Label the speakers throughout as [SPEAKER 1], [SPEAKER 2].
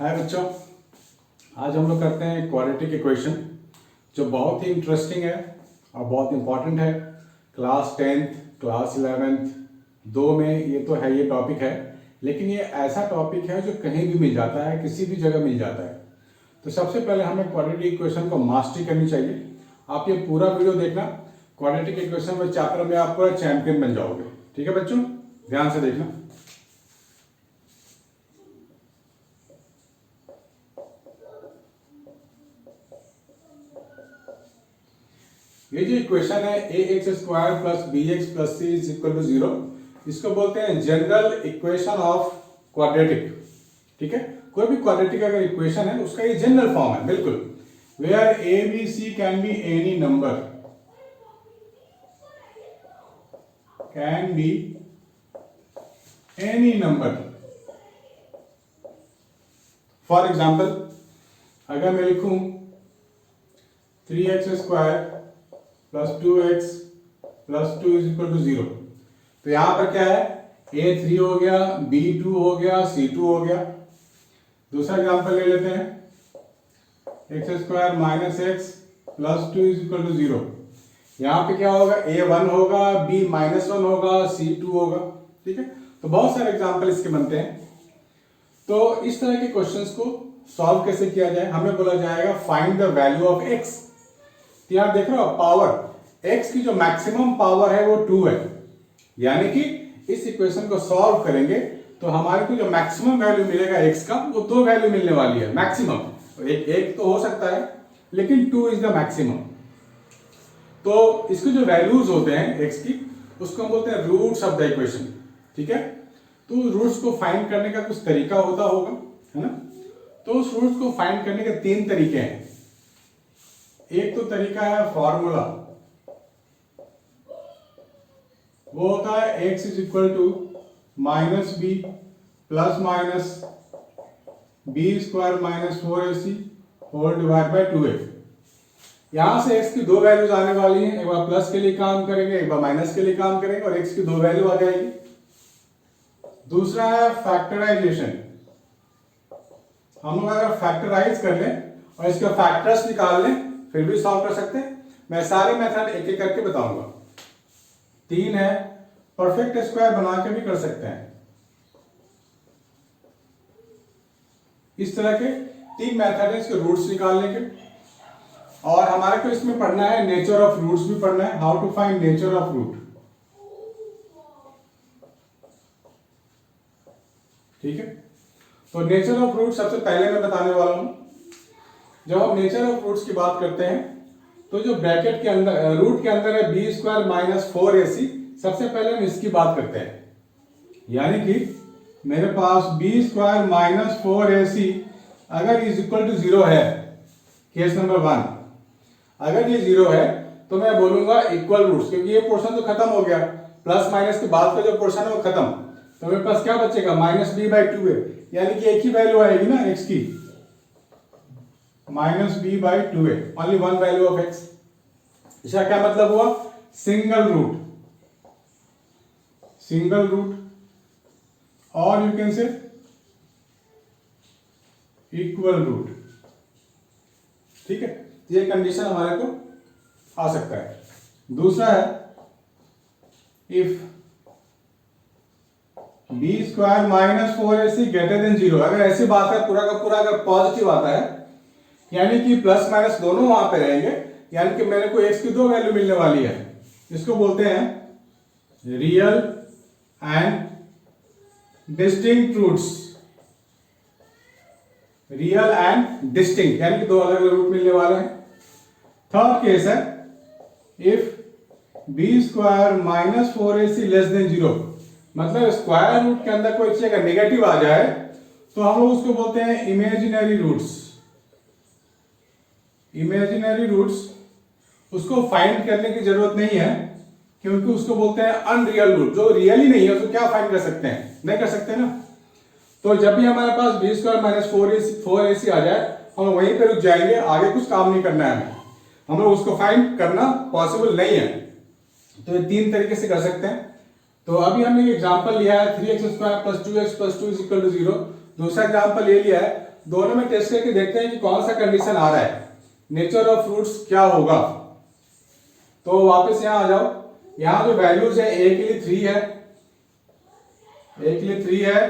[SPEAKER 1] हाय बच्चों, आज हम लोग करते हैं क्वाड्रेटिक इक्वेशन जो बहुत ही इंटरेस्टिंग है और बहुत इंपॉर्टेंट है। क्लास 10th क्लास 11th दो में ये तो है, ये टॉपिक है, लेकिन ये ऐसा टॉपिक है जो कहीं भी मिल जाता है, किसी भी जगह मिल जाता है। तो सबसे पहले हमें क्वाड्रेटिक इक्वेशन को मास्टरी करनी चाहिए। आप ये पूरा वीडियो देखना, क्वाड्रेटिक इक्वेशन में चैप्टर में आप पूरा चैंपियन बन जाओगे। ठीक है बच्चों, ध्यान से देखना। ये जो इक्वेशन है ax² plus bx plus c is equal to 0, इसको बोलते हैं जनरल इक्वेशन ऑफ क्वाड्रेटिक। ठीक है, कोई भी क्वाड्रेटिक अगर इक्वेशन है उसका ये जनरल फॉर्म है बिल्कुल, where a b c can be any number, can be any number. For example अगर मैं लिखूं 3x² plus 2x plus 2 is equal to 0, तो यहां पर क्या है, a3 हो गया, b2 हो गया, c2 हो गया। दूसरा एग्जांपल ले लेते हैं x² minus x plus 2 is equal to 0। यहां पे क्या होगा, a1 होगा, b माइनस 1 होगा, c2 होगा। ठीक है, तो बहुत सारे एग्जांपल इसके बनते हैं। तो इस तरह के क्वेश्चंस को सॉल्व कैसे किया जाए, हमें बोला जाएगा find the value of x। तो यहां देख रहे हो पावर, x की जो मैक्सिमम पावर है वो 2 है, यानी कि इस इक्वेशन को सॉल्व करेंगे तो हमारे को जो मैक्सिमम वैल्यू मिलेगा x का वो 2 वैल्यू मिलने वाली है मैक्सिमम। एक तो हो सकता है लेकिन 2 इज द मैक्सिमम। तो इसके जो वैल्यूज होते हैं x की, उसको हम बोलते हैं रूट्स ऑफ द इक्वेशन। ठीक है, तो रूट्स को फाइंड करने का कुछ तरीका होता होगा, है ना। तो उस रूट्स को फाइंड करने के 3 तरीके हैं। एक तो तरीका है फॉर्मूला, वो होता है x is equal to minus B plus minus b² minus 4ac whole divide by 2a। यहां से x की 2 वैल्यूज आने वाली हैं, एक बार प्लस के लिए काम करेंगे, एक बार माइनस के लिए काम करेंगे, और x की 2 वैल्यू आ जाएगी। दूसरा है फैक्टराइजेशन। हम लोग अगर फैक्टराइज कर लें और इसके फैक्टर्स निकाल लें फिर भी सॉल्व कर सकते हैं। मैं सारे मेथड एक एक करके बताऊंगा। 3 है, परफेक्ट स्क्वायर बना के भी कर सकते हैं। इस तरह के 3 मेथड है इसके रूट्स निकालने के। और हमारे को इसमें पढ़ना है नेचर ऑफ रूट्स भी पढ़ना है, how to find nature of root. ठीक है, तो नेचर ऑफ रूट सबसे पहले मैं बताने वाला हूं। जब हम नेचर ऑफ रूट्स की बात करते हैं तो जो ब्रैकेट के अंदर रूट के अंदर है b² माइनस 4ac, सबसे पहले हम इसकी बात करते हैं। यानी कि मेरे पास b² माइनस 4ac अगर इज इक्वल टू 0 है, केस नंबर 1, अगर ये 0 है तो मैं बोलूंगा इक्वल रूट्स, क्योंकि ये पोर्शन तो खत्म हो गया, प्लस माइनस के बाद का जो पोर्शन है वो खत्म। तो मेरे पास क्या बचेगा, माइनस b/2 है, यानी कि एक ही वैल्यू आएगी ना x की, माइनस b/2 है, only one value of x। इसका क्या मतलब हुआ, सिंगल रूट, सिंगल रूट, और you can say equal root. ठीक है, ये कंडीशन हमारे को आ सकता है। दूसरा है if b² minus 4ac greater than 0। अगर ऐसी बात है पूरा का पूरा अगर पॉजिटिव आता है, यानी कि प्लस माइनस दोनों वहां पे रहेंगे, यानी कि मेरे को x की 2 वैल्यू मिलने वाली है। इसको बोलते हैं real and distinct roots, real and distinct, यानी कि 2 अलग अलग रूट मिलने वाले हैं। थर्ड केस है if b² minus 4ac less than 0, मतलब स्क्वायर रूट के अंदर कोई चीज अगर नेगेटिव आ जाए तो हम लोग उसको बोलते हैं इमेजिनरी रूट्स। इमेजिनरी रूट्स, उसको फाइंड करने की जरूरत नहीं है, क्योंकि उसको बोलते हैं अनरियल रूट। जो रियल ही नहीं है उसको क्या फाइंड कर सकते हैं, नहीं कर सकते ना। तो जब भी हमारे पास b² माइनस 4ac आ जाए हम वहीं पे रुक जाएंगे, आगे कुछ काम नहीं करना है हमें लोग उसको फाइंड करना पॉसिबल नहीं है। तो ये 3 तरीके से कर सकते हैं। तो अभी हमने एग्जांपल लिया है 3x² plus 2x plus 2 is equal to 0। दूसरा एग्जांपल ये लिया है दोनों में टेस्ट करके देखते हैं कि कौन सा कंडीशन आ रहा है, नेचर ऑफ फ्रूट्स क्या होगा। तो वापस यहां आ जाओ, यहां जो वैल्यूज है ए के लिए 3 है, ए के लिए 3 है,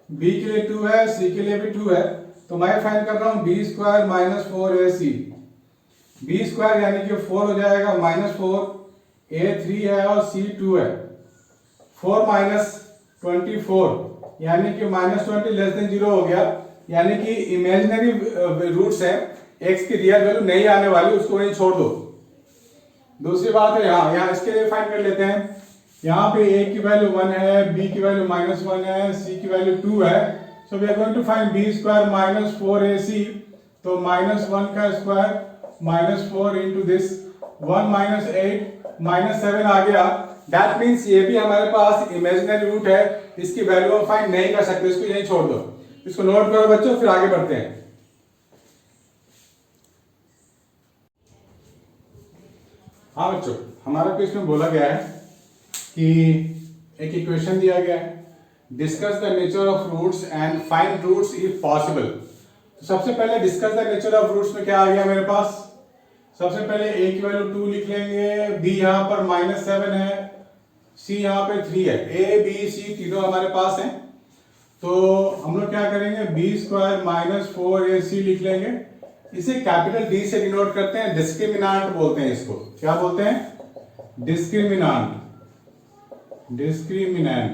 [SPEAKER 1] बी के लिए 2 है, सी के लिए भी 2 है। तो मैं फाइंड कर रहा हूं B square minus 4ac, B square यानी कि 4 हो जाएगा माइनस 4, ए 3 है और सी 2 है, 4 माइनस 24 यानी कि माइनस 20 लेस देन 0 हो गया, यानी कि इमेजिनरी रूट्स है, एक्स की रियल वैल्यू नहीं आने वाली, उसको वहीं छोड़ दो। दूसरी बात है यहाँ इसके लिए फाइंड कर लेते हैं, यहाँ पे a की वैल्यू 1 है, b की वैल्यू -1 है, c की वैल्यू 2 है। So we are going to find b square minus 4ac, तो -1 का स्क्वायर -4 इंटू दिस 1 माइनस 8 -7 आ गया। दैट मीन्स ये भी हमारे पास इमेजिनरी रूट है, इसकी वैल्यू हम फाइंड नहीं कर सकते, इसको यहीं छोड़ दो। इसको नोट करो बच्चों, फिर आगे बढ़ते हैं। हाँ बच्चों, हमारा क्वेश्चन में बोला गया है कि एक इक्वेशन दिया गया है, discuss the nature of roots and find roots if possible. तो सबसे पहले discuss the nature of roots में क्या आ गया मेरे पास, सबसे पहले a की वैल्यू 2 लिख लेंगे, b यहाँ पर -7 है, c यहाँ पे 3 है, a b c तीनों हमारे पास हैं। तो हम लोग क्या करेंगे, b स्क्वायर माइनस 4ac लिख लेंगे, इसे कैपिटल D से डिनोट करते हैं, डिस्क्रिमिनांट बोलते हैं इसको। क्या बोलते हैं, डिस्क्रिमिनांट, डिस्क्रिमिनेंट।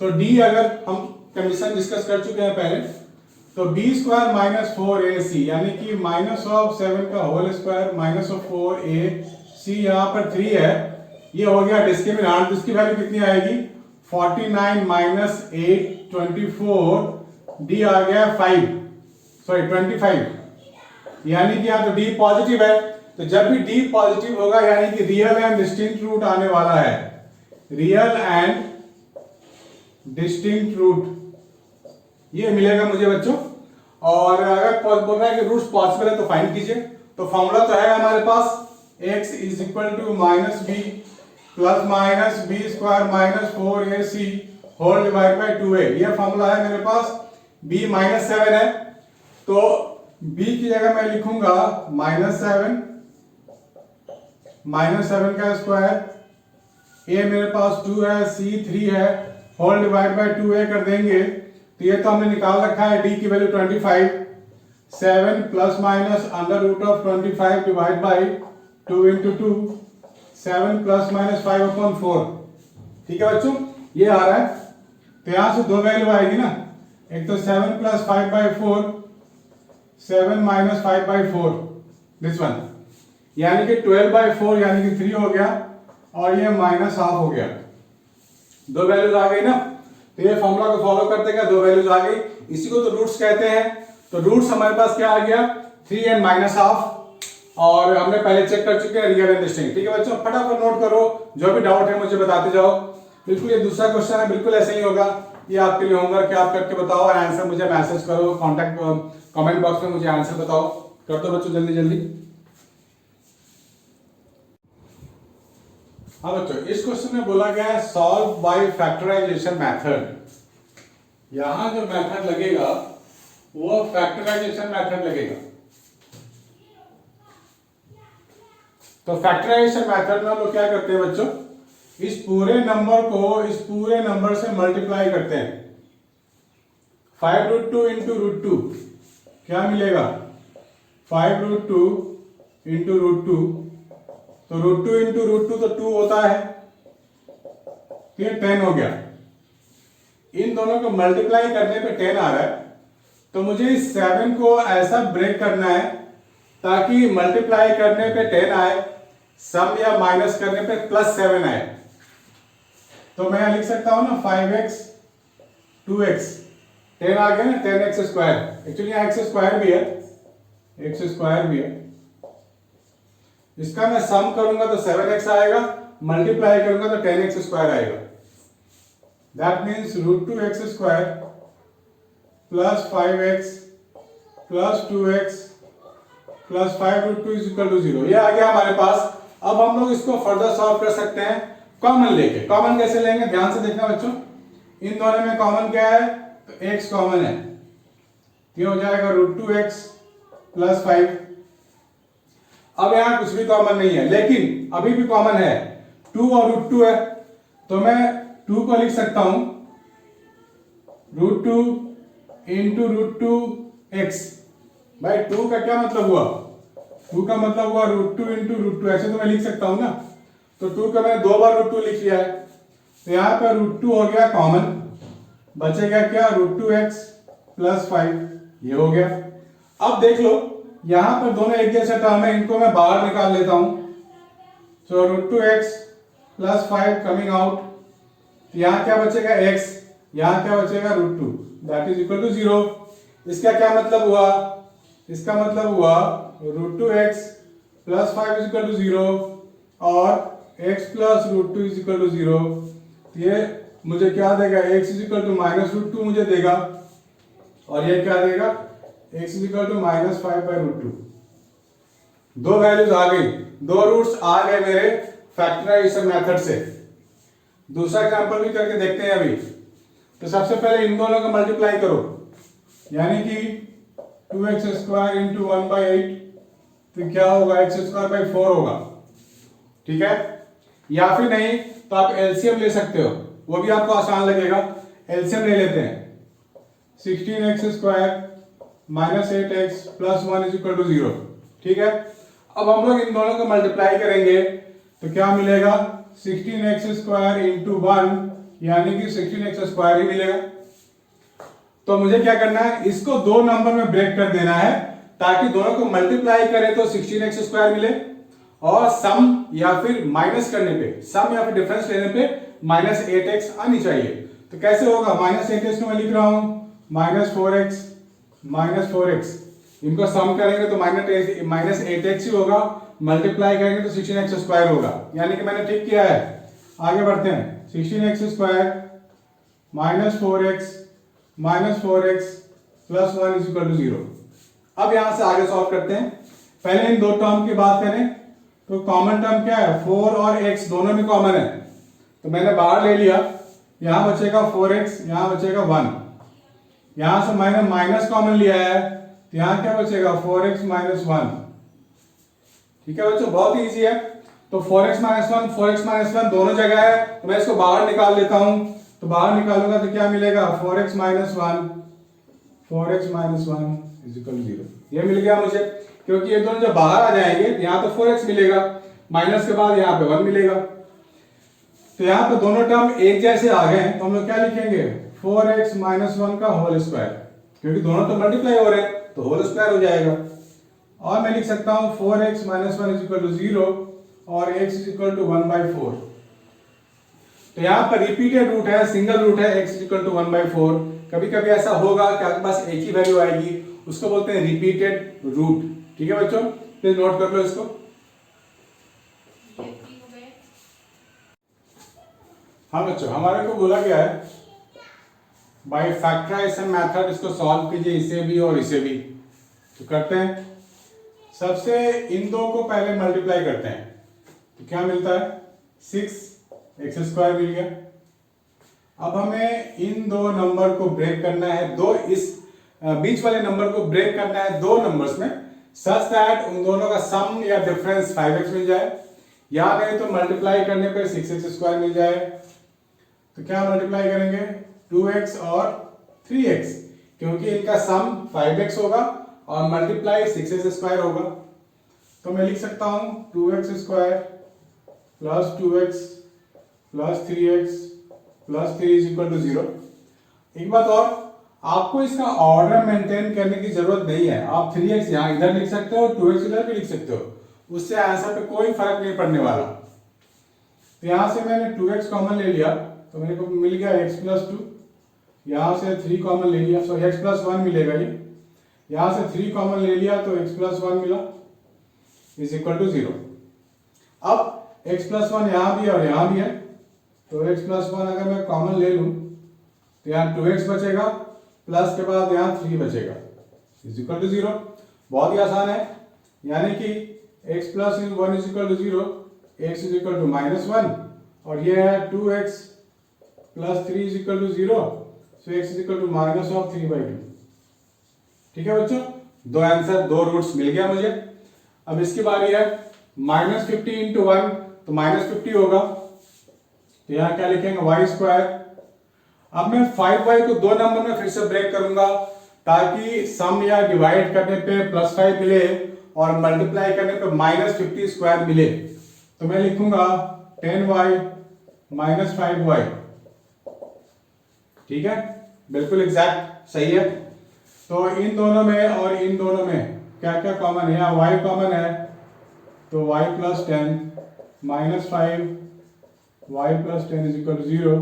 [SPEAKER 1] तो D अगर हम कंडीशन डिस्कस कर चुके हैं पहले, तो b स्क्वायर माइनस 4ac यानी कि -7 का होल स्क्वायर माइनस 4ac, यहाँ पर 3 है, ये हो गया डिस्क्रिमिनांट। इसकी वैल्यू कितनी आएगी, 49 माइनस 8 24, D आ गया 25, यानी कि यहाँ तो D पॉजिटिव है। तो जब भी D पॉजिटिव होगा यानी कि रियल एंड डिस्टिंक्ट रूट आने वाला है, रियल एंड डिस्टिंक्ट रूट ये मिलेगा मुझे बच्चों। और अगर बोल रहा है कि रूट्स पॉसिबल है तो फाइंड कीजिए। तो फॉर्मूला तो है हमारे पास, x is equal to -b plus minus b square minus 4ac whole divide by 2a, ये फॉर्मूला है मेरे पास। b -7 है, तो b की जगह मैं लिखूंगा -7 का स्क्वायर, a मेरे पास 2 है, c 3 है, होल डिवाइड बाय 2a कर देंगे। तो ये तो हमने निकाल रखा है d की value 25, 7 plus minus under root of 25 divide by 2 into 2, 7 plus minus 5/4। ठीक है बच्चों, ये आ रहा है। तो यहां से दो वैल्यू आएगी ना, एक तो 7 प्लस 5/4, 7 माइनस 5/4, दिस वन, यानी कि 12/4 यानी कि 3 हो गया, और ये -½ हो गया। दो वैल्यूज आ गई ना, तो ये फॉर्मूला को फॉलो करते क्या, दो वैल्यूज आ गई, इसी को तो रूट्स कहते हैं। तो रूट्स हमारे पास क्या आ गया, 3 एंड -½ और हमने पहले चेक कर चुके हैं रियल एंड डिस्टिंक्ट। ठीक है बच्चों, फटाफट नोट करो, जो भी डाउट है मुझे बताते जाओ। बिल्कुल ये दूसरा क्वेश्चन है, बिल्कुल ऐसे ही होगा, ये आपके लिए होमवर्क है, आप करके बताओ और आंसर मुझे मैसेज करो, कॉन्टैक्ट कमेंट बॉक्स में मुझे आंसर बताओ। कर दो बच्चों जल्दी जल्दी। हाँ बच्चों, इस क्वेश्चन में बोला गया है सॉल्व बाय फैक्टराइजेशन मेथड। यहां जो मेथड लगेगा वो फैक्टराइजेशन मेथड लगेगा। तो फैक्टराइजेशन मेथड में हम लोग क्या करते हैं बच्चों, इस पूरे नंबर को इस पूरे नंबर से मल्टीप्लाई करते हैं। 5√2 इंटू √2 क्या मिलेगा, 5√2 इंटू √2, तो √2 इंटू √2 तो 2 होता है, तो ये 10 हो गया। इन दोनों को मल्टीप्लाई करने पे 10 आ रहा है, तो मुझे इस 7 को ऐसा ब्रेक करना है ताकि मल्टीप्लाई करने पे 10 आए, सम या माइनस करने पे +7 आए। तो मैं लिख सकता हूं ना 5x 2x, 10 आ गया ना, 10x स्क्वायर, एक्चुअली यहाँ x स्क्वायर भी है, x स्क्वायर भी है। इसका मैं सम करूंगा तो 7x आएगा, मल्टीप्लाई करूंगा तो 10x स्क्वायर आएगा। That means √2x square plus 5x plus 2x plus 5√2 is equal to 0। ये आ गया हमारे पास। अब हम लोग इसको फर्दर सॉल्व कर सकते हैं कॉमन लेके। कॉमन कैसे लेंगे, ध्यान से देखना बच्चों, इन दोनों में कॉमन क्या है, तो x कॉमन है, ये हो जाएगा √2x प्लस 5। अब यहां कुछ भी कॉमन नहीं है, लेकिन अभी भी कॉमन है 2 और √2 है, तो मैं 2 को लिख सकता हूं √2 इंटू √2x। भाई 2 का क्या मतलब हुआ, 2 का मतलब हुआ √2 इंटू √2, ऐसे तो मैं लिख सकता हूं ना। तो 2 का मैंने 2 बार √2 लिख लिया है, तो यहां पर √2 हो गया कॉमन, बचेगा क्या √2x प्लस 5, ये हो गया। अब देख लो यहां पर दोनों एक जैसे टर्म है, इनको मैं बाहर निकाल लेता हूं। सो √2x प्लस 5 कमिंग आउट, यहां क्या बचेगा x, यहां क्या बचेगा √2, दैट इज इक्वल टू 0। इसका क्या मतलब हुआ, इसका मतलब हुआ √2x plus 5 is equal to 0 और x plus √2 is equal to 0। ये मुझे क्या देगा, x is equal to minus √2 मुझे देगा, और ये क्या देगा, x is equal to minus 5/√2। दो वैल्यूज आ गई, दो रूट्स आ गए मेरे फैक्टराइजेशन मेथड से। दूसरा एग्जांपल भी करके देखते हैं अभी। तो सबसे पहले इन दोनों को मल्टीप्लाई करो, यानी कि 2x² इंटू 1/8, तो क्या होगा x²/4 होगा, ठीक है। या फिर नहीं तो आप एलसीएम ले सकते हो, वो भी आपको आसान लगेगा। एलसीएम ले लेते हैं, 16x² minus 8x plus 1 is equal to 0, ठीक है। अब हम लोग इन दोनों को मल्टीप्लाई करेंगे तो क्या मिलेगा, 16x² इंटू 1 यानी कि 16x² ही मिलेगा। तो मुझे क्या करना है, इसको दो नंबर में ब्रेक कर देना है, ताकि दोनों को मल्टीप्लाई करें तो 16x² मिले, और सम या फिर माइनस करने पे, सम या फिर डिफरेंस लेने पे माइनस 8x आनी चाहिए। तो कैसे होगा, माइनस 8x को मैं लिख रहा हूं माइनस 4x, इनको सम करेंगे तो माइनस 8x ही होगा, मल्टीप्लाई करेंगे तो 16x² होगा, यानी कि मैंने ठीक किया है। आगे बढ़ते हैं, 16x² minus 4x plus 1 is equal to 0। अब यहां से आगे सॉल्व करते हैं। पहले इन दो टर्म की बात करें तो कॉमन टर्म क्या है, 4 और x दोनों में कॉमन है, तो मैंने बाहर ले लिया, यहां बचेगा 4x, यहां बचेगा 1। यहां से मैंने माइनस कॉमन लिया है, तो यहां क्या बचेगा 4x माइनस 1, ठीक है बच्चों, बहुत ही ईजी है। तो 4x माइनस 1 दोनों जगह है, तो मैं इसको बाहर निकाल लेता हूं। तो बाहर निकालूंगा तो क्या मिलेगा, 4x minus 1 is equal to 0। ये मिल गया मुझे, क्योंकि ये दोनों जब बाहर आ जाएंगे तो यहाँ तो 4x मिलेगा, माइनस के बाद यहाँ पे 1 मिलेगा। तो यहाँ पे दोनों टर्म एक जैसे आ गए, तो हम लोग क्या लिखेंगे, 4x माइनस 1 का होल स्क्वायर, क्योंकि दोनों तो मल्टीप्लाई हो रहे हैं तो होल स्क्वायर हो जाएगा। और मैं लिख सकता हूं 4x minus 1 is equal to 0 और x इज इक्वल टू 1/4। तो यहाँ पर रिपीटेड रूट है, सिंगल रूट है, x इज इक्वल टू 1/4। कभी कभी ऐसा होगा कि आपके पास एक ही वैल्यू आएगी, उसको बोलते हैं रिपीटेड रूट, ठीक है बच्चों, प्लीज नोट कर लो इसको। हाँ बच्चों, हमारे को बोला गया है बाय फैक्टराइजेशन मेथड इसको सॉल्व कीजिए, इसे भी और इसे भी। तो करते हैं, सबसे इन दो को पहले मल्टीप्लाई करते हैं, तो क्या मिलता है, 6x² मिल गया। अब हमें इन दो नंबर को ब्रेक करना है, दो इस बीच वाले नंबर को ब्रेक करना है दो नंबर्स में, सच दैट उन दोनों का सम या डिफरेंस 5x मिल जाए, या नहीं तो मल्टीप्लाई करने पर 6x² मिल जाए। तो क्या मल्टीप्लाई करेंगे, 2x और 3x, क्योंकि इनका सम 5x होगा और मल्टीप्लाई 6x² होगा। तो मैं लिख सकता हूं 2x² plus 2x plus 3x plus 3 is equal to 0। एक बात और, आपको इसका ऑर्डर मेंटेन करने की जरूरत नहीं है, आप 3x यहां इधर लिख सकते हो, 2x इधर भी लिख सकते हो, उससे आंसर पे कोई फर्क नहीं पड़ने वाला। तो यहां से मैंने 2x कॉमन ले लिया, तो मेरे को मिल गया x प्लस 2, यहां से 3 कॉमन ले लिया, सो x प्लस 1 मिलेगा, ये यहां से 3 कॉमन ले लिया तो x प्लस 1 मिला इज इक्वल टू 0। अब x प्लस 1 यहां भी है और यहां भी है, तो x प्लस 1 अगर मैं कॉमन ले लूं तो यहाँ 2x बचेगा, प्लस के बाद यहाँ 3 बचेगा इज इक्वल टू 0। बहुत ही आसान है, यानी कि x plus 1 is equal to 0, x is equal to minus 1, और ये है 2x plus 3 is equal to 0, so x is equal to minus of 3/2। ठीक है बच्चों, दो आंसर, दो रूट्स मिल गया मुझे। अब इसकी बारी है -50 इंटू 1, तो -50 होगा, तो यहां क्या लिखेंगे y स्क्वायर। अब मैं 5y को दो नंबर में फिर से ब्रेक करूंगा ताकि सम या डिवाइड करने पे +5 मिले और मल्टीप्लाई करने पे -50 स्क्वायर मिले। तो मैं लिखूंगा 10y - 5y। ठीक है, बिल्कुल एग्जैक्ट सही है। तो इन दोनों में और इन दोनों में क्या क्या कॉमन है? यहाँ y कॉमन है, तो y + 10 - 5 y + 10 = 0।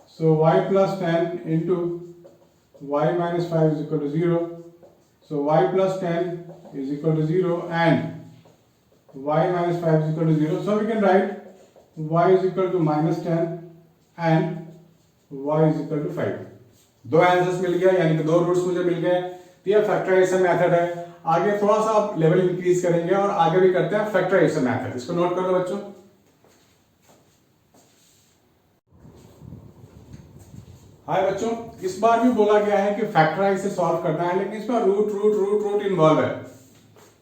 [SPEAKER 1] So y + 10 into y - 5 = 0. So y + 10 = 0 and y - 5 = 0. So we can write y = -10 and y = 5। दो आंसर्स मिल गया, यानी कि दो रूट्स मुझे मिल गए। तो ये फैक्टराइजेशन मेथड है। आगे थोड़ा सा आप लेवल इंक्रीज करेंगे और आगे भी करते हैं फैक्टराइजेशन मेथड। इसको नोट कर लो बच्चों। हाय बच्चों, इस बार भी बोला गया है कि फैक्टराइज से सॉल्व करना है, लेकिन इसमें रूट इन्वॉल्व है।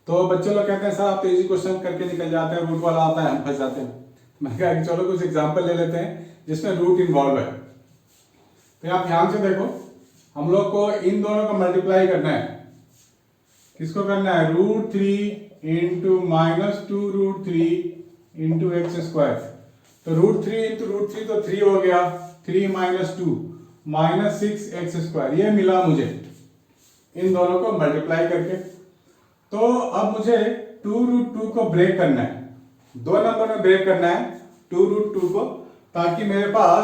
[SPEAKER 1] तो बच्चे लोग कहते हैं सर आप तो इजी क्वेश्चन करके निकल जाते हैं, रूट वाला आता है हम फंस जाते हैं। मैं कहा कि चलो कुछ एग्जांपल ले लेते हैं जिसमें रूट इन्वॉल्व है। तो आप ध्यान से देखो, हम लोग को इन दोनों को मल्टीप्लाई करना है। किसको करना है? √3 इंटू -2√3 इंटू x²। तो √3 इंटू √3 तो 3 हो गया, 3 - 2 -6x²। ये मिला मुझे इन दोनों को मल्टीप्लाई करके। तो अब मुझे 2√2 को ब्रेक करना है, दो नंबर में ब्रेक करना है 2√2 को, ताकि मेरे पास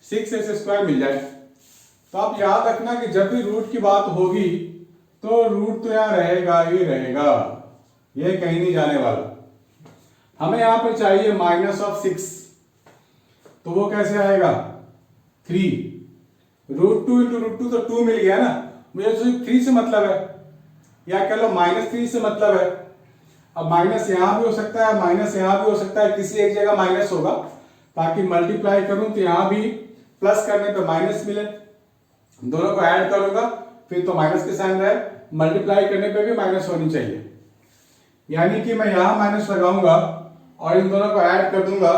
[SPEAKER 1] 6x² मिल जाए। तो आप याद रखना कि जब भी रूट की बात होगी तो रूट तो यहां रहेगा ही रहेगा, ये कहीं नहीं जाने वाला। हमें यहां पे चाहिए -6, तो वो कैसे आएगा? 3 √2 इंटू √2 तो 2 मिल गया ना, मुझे तो 3 से मतलब है, या कह लो -3 से मतलब है। अब माइनस यहां भी हो सकता है, माइनस यहां भी हो सकता है, किसी एक जगह माइनस होगा, ताकि मल्टीप्लाई करूं तो यहां भी प्लस करने पे माइनस मिले। दोनों को ऐड करूंगा फिर तो माइनस के साइन रहे, मल्टीप्लाई करने पे भी माइनस होनी चाहिए। यानी कि मैं यहां माइनस लगाऊंगा और इन दोनों को ऐड कर दूंगा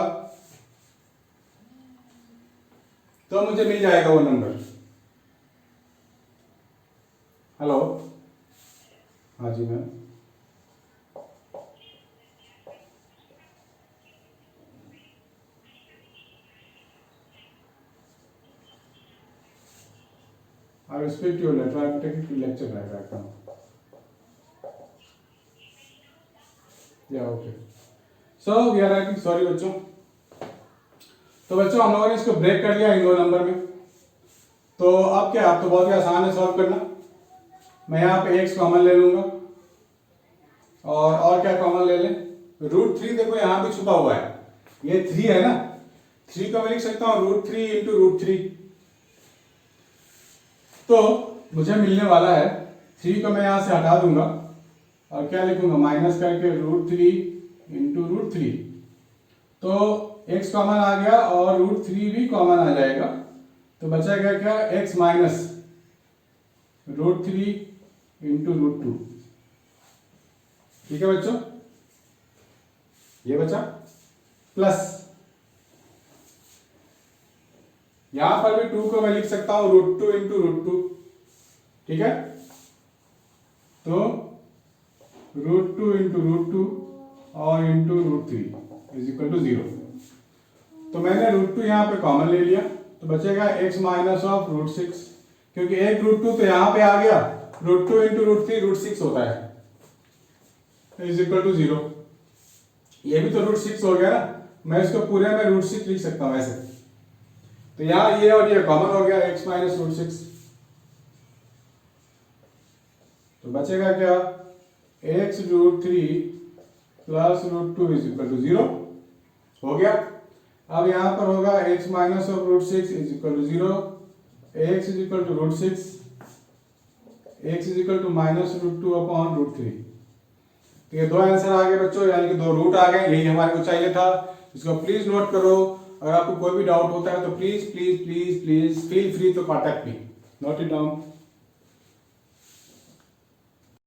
[SPEAKER 1] तो मुझे मिल जाएगा वो नंबर। हेलो, हाँ जी ma'am. I will speak to you later. I will take it to lecture right now. Yeah, okay. So we are writing. Sorry बच्चों। तो बच्चों हम लोगों ने इसको ब्रेक कर लिया इन दो नंबर में। तो अब क्या, आप तो बहुत ही आसान है सॉल्व करना। मैं यहाँ पे x कॉमन ले लूंगा और क्या कॉमन ले लें? √3 देखो यहाँ भी छुपा हुआ है, ये 3 है ना, 3 को मैं लिख सकता हूँ √3 इंटू √3। तो मुझे मिलने वाला है 3 को मैं यहां से हटा दूंगा और क्या लिखूंगा? माइनस करके √3 इंटू √3। तो x कॉमन आ गया और √3 भी कॉमन आ जाएगा, तो बचेगा क्या? x minus √3 into √2। ठीक है बच्चों, ये बचा प्लस, यहां पर भी 2 को मैं लिख सकता हूं √2 इंटू √2। ठीक है, तो √2 इंटू √2 और इंटू √3 इज इक्वल टू 0। तो मैंने √2 यहां पे कॉमन ले लिया, तो बचेगा x माइनस ऑफ √6, क्योंकि एक √2 तो यहां पे आ गया, √2 इंटू √3 √6 होता है, इज इक्वल टू 0। ये भी तो √6 हो गया ना, मैं इसको पूरे में √6 लिख सकता हूं ऐसे। तो यहां ये और ये कॉमन हो गया, x माइनस √6। तो बचेगा क्या? x √3 plus √2 is equal to 0 हो गया। अब यहां पर होगा x minus of √6 is equal to 0, x is equal to √6, x is equal to -√2 upon √3। तो ये दो आंसर आ गए बच्चों, यानी कि दो रूट आ गए, यही हमारे को चाहिए था। इसको प्लीज नोट करो। अगर आपको कोई भी डाउट होता है तो please please please please feel free to contact me. Note it down.